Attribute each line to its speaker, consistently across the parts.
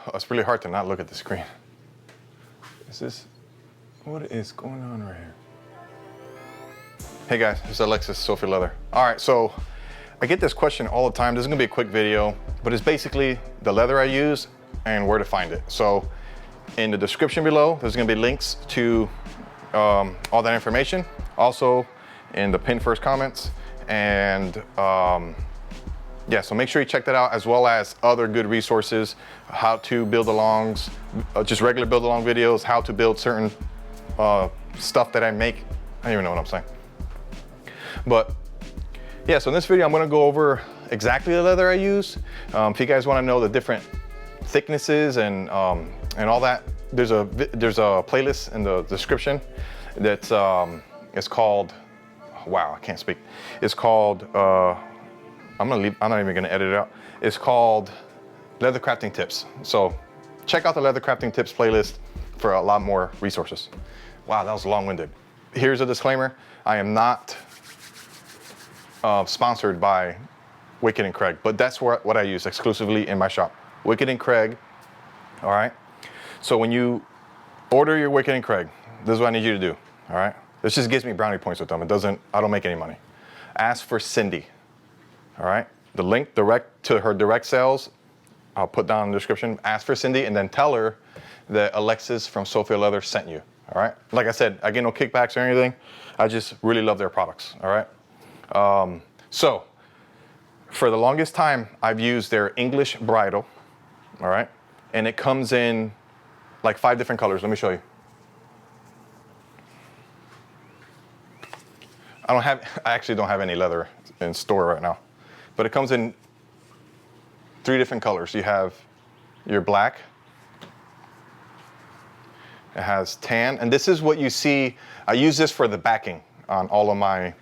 Speaker 1: It's really hard to not look at the screen. What is going on right here? Hey guys, it's Alexis, Sophie Leather. All right, so I get this question all the time. This is gonna be a quick video, but it's basically the leather I use and where to find it. So in the description below, there's gonna be links to all that information. Also in the pinned first comments. And yeah, so make sure you check that out, as well as other good resources, how to build alongs, just regular build along videos, how to build certain stuff that I make. I don't even know what I'm saying. But yeah, so in this video, I'm gonna go over exactly the leather I use. If you guys wanna know the different thicknesses and all that, there's a playlist in the description that's it's called, wow, I can't speak. It's called, I'm not even gonna edit it out. It's called Leather Crafting Tips. So check out the Leather Crafting Tips playlist for a lot more resources. Wow, that was long-winded. Here's a disclaimer. I am not sponsored by Wickett and Craig, but that's what I use exclusively in my shop. Wickett and Craig, all right? So when you order your Wickett and Craig, this is what I need you to do, all right? This just gives me brownie points with them. I don't make any money. Ask for Cindy, all right? The link direct to her direct sales, I'll put down in the description. Ask for Cindy and then tell her that Alexis from Sophia Leather sent you, all right? Like I said, I get no kickbacks or anything. I just really love their products, all right? So for the longest time, I've used their English bridle, all right? And it comes in like 5 different colors. Let me show you. I actually don't have any leather in store right now, but it comes in 3 different colors. You have your black, it has tan, and this is what you see. I use this for the backing on all of my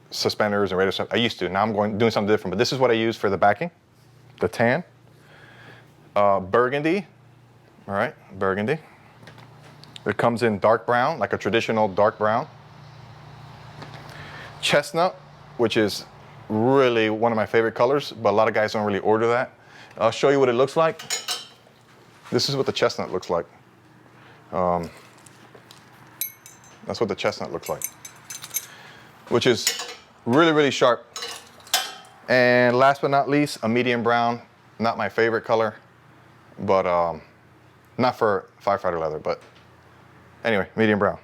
Speaker 1: suspenders and radio stuff. I used to, now I'm doing something different, but this is what I use for the backing, the tan. Burgundy, all right, burgundy. It comes in dark brown, like a traditional dark brown. Chestnut, which is really one of my favorite colors, but a lot of guys don't really order that. I'll show you what it looks like. This is what the chestnut looks like. That's what the chestnut looks like, which is really, really sharp. And last but not least, a medium brown. Not my favorite color, but not for Firefighter leather, but anyway, medium brown.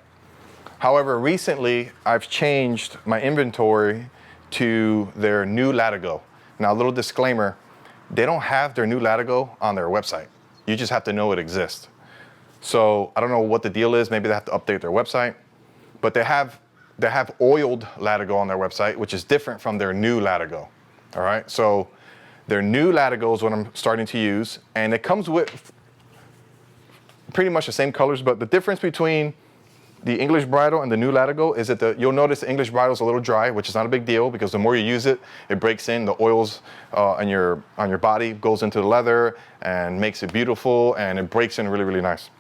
Speaker 1: However, recently I've changed my inventory to their new Latigo. Now, a little disclaimer, they don't have their new Latigo on their website. You just have to know it exists. So I don't know what the deal is. Maybe they have to update their website, but they have oiled Latigo on their website, which is different from their new Latigo. All right, so their new Latigo is what I'm starting to use, and it comes with pretty much the same colors, but the difference between the English bridle and the new Latigo is that you'll notice the English bridle is a little dry, which is not a big deal because the more you use it, it breaks in. The oils on your body goes into the leather and makes it beautiful, and it breaks in really, really nice.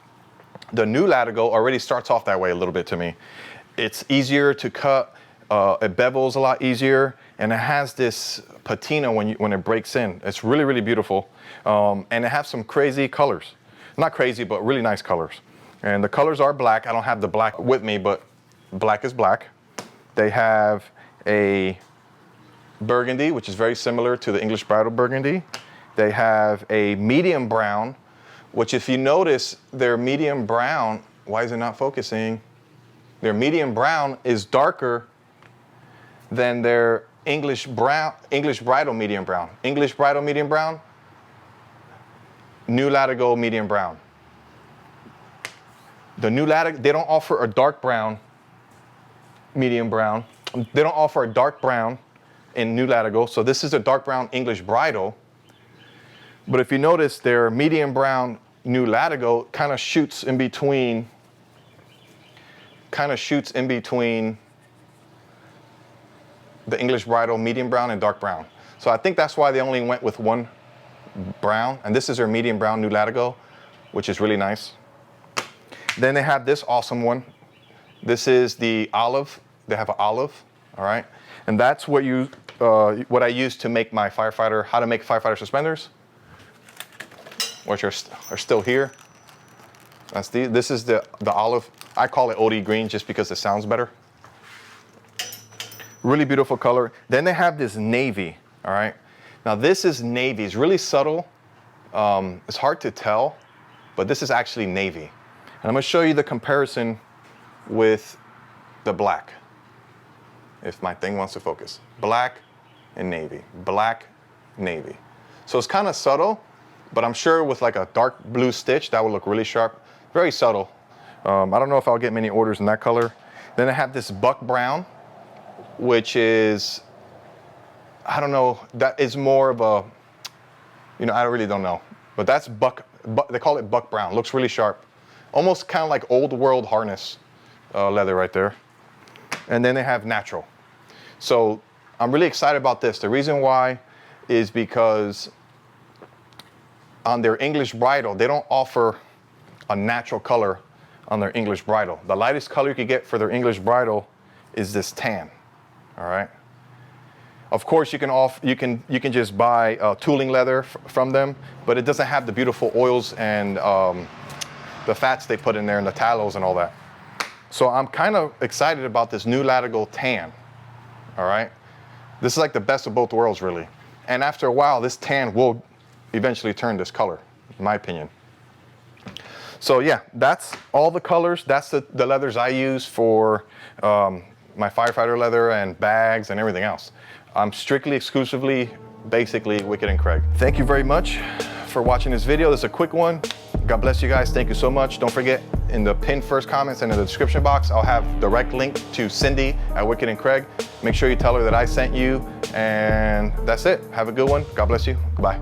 Speaker 1: The new Latigo already starts off that way a little bit to me. It's easier to cut, it bevels a lot easier, and it has this patina when it breaks in. It's really, really beautiful, and it has some crazy colors. Not crazy, but really nice colors. And the colors are black. I don't have the black with me, but black is black. They have a burgundy, which is very similar to the English bridle burgundy. They have a medium brown, which if you notice, their medium brown, why is it not focusing? Their medium brown is darker than their English bridle medium brown. English bridle medium brown, new Latigo medium brown. The new Latigo, they don't offer a dark brown, medium brown. They don't offer a dark brown in new Latigo. So this is a dark brown English bridle. But if you notice, their medium brown new Latigo kind of shoots in between the English bridle medium brown and dark brown. So I think that's why they only went with one brown. And this is their medium brown new Latigo, which is really nice. Then they have this awesome one. This is the olive. They have an olive, all right? And that's what I use to make my Firefighter, how to make Firefighter suspenders. which are still here. That's this is the olive. I call it OD green just because it sounds better. Really beautiful color. Then they have this navy, all right? Now this is navy, it's really subtle. It's hard to tell, but this is actually navy. And I'm gonna show you the comparison with the black. If my thing wants to focus. Black and navy, black, navy. So it's kind of subtle, but I'm sure with like a dark blue stitch, that would look really sharp. Very subtle. I don't know if I'll get many orders in that color. Then I have this buck brown, which is, I don't know, that is more of a, you know, I really don't know. But that's buck, they call it buck brown. Looks really sharp. Almost kind of like old world harness leather right there. And then they have natural. So I'm really excited about this. The reason why is because on their English bridle, they don't offer a natural color on their English bridle. The lightest color you could get for their English bridle is this tan, all right? Of course, you can just buy tooling leather from them, but it doesn't have the beautiful oils and the fats they put in there and the tallows and all that. So I'm kind of excited about this new Latigo Tan, all right? This is like the best of both worlds, really. And after a while, this tan will eventually turn this color, in my opinion. So yeah, that's all the colors. That's the leathers I use for my Firefighter leather and bags and everything else. I'm strictly, exclusively, basically Wickett and Craig. Thank you very much for watching this video. This is a quick one. God bless you guys. Thank you so much. Don't forget, in the pinned first comments and in the description box, I'll have direct link to Cindy at Wickett and Craig. Make sure you tell her that I sent you, and that's it. Have a good one. God bless you. Goodbye.